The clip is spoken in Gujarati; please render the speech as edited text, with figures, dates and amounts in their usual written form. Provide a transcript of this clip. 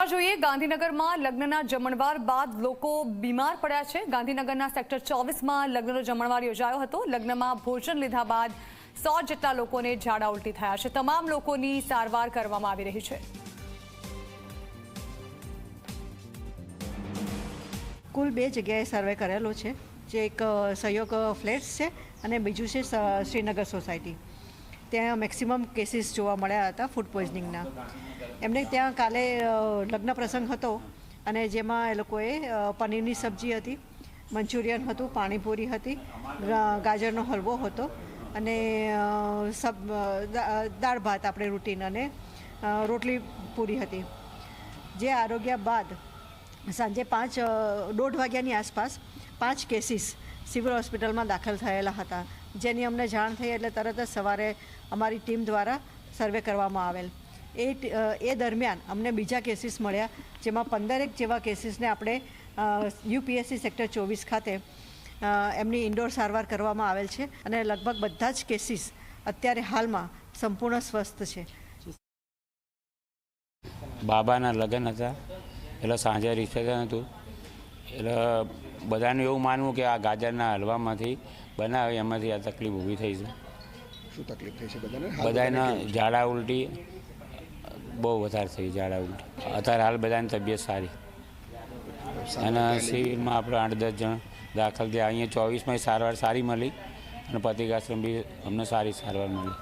સમાચાર જોઈએ ગાંધીનગરમાં લગ્નના જમણવાર બાદ લોકો બીમાર પડ્યા છે। ગાંધીનગરના સેક્ટર 24માં લગ્નનો જમણવાર યોજાયો હતો। લગ્નમાં ભોજન લીધા બાદ 100 જેટલા લોકોને ઝાડા ઉલટી થયા છે। તમામ લોકોની સારવાર કરવામાં આવી રહી છે। કુલ 2 જગ્યાએ સર્વે કરેલો છે, જે એક સહયોગ ફ્લેટ્સ છે અને બીજું છે શ્રીનગર સોસાયટી। ત્યાં મેક્સિમમ કેસીસ જોવા મળ્યા હતા ફૂડ પોઈઝનિંગના। એમને ત્યાં કાલે લગ્ન પ્રસંગ હતો અને જેમાં એ લોકોએ પનીરની સબ્જી હતી, મંચુરિયન હતું, પાણીપુરી હતી, ગાજરનો હલવો હતો અને દાળ ભાત આપણે રૂટીન અને રોટલી પૂરી હતી। જે આરોગ્ય બાદ સાંજે 5:30 વાગ્યાની આસપાસ 5 કેસીસ સિવિલ હોસ્પિટલમાં દાખલ થયેલા હતા, જેની અમને જાણ થઈ એટલે તરત જ સવારે અમારી ટીમ દ્વારા સર્વે કરવામાં આવેલ। એ દરમિયાન અમને બીજા કેસીસ મળ્યા, જેમાં 15 જેવા કેસીસને આપણે યુપીએસસી સેક્ટર 24 ખાતે એમની ઇન્ડોર સારવાર કરવામાં આવેલ છે અને લગભગ બધા જ કેસીસ અત્યારે હાલમાં સંપૂર્ણ સ્વસ્થ છે। બાબાના લગ્ન હતા એટલે સાંજે રિસેપ્શન હતું, એટલે બધાનું એવું માનવું કે આ ગાજરના હલવામાંથી બનાવે એમાંથી આ તકલીફ ઊભી થઈ છે। શું તકલીફ થઈ છે બધાને? બધાના ઝાડા ઉલટી બહુ વધારે થઈ, ઝાડા ઉલટી। અત્યારે હાલ બધાની તબિયત સારી અને સિવિલમાં આપણે 8-10 જણ દાખલ થયા। અહીંયા 24માં સારવાર સારી મળી અને પ્રતિકાશ્રમ બી અમને સારી સારવાર મળી।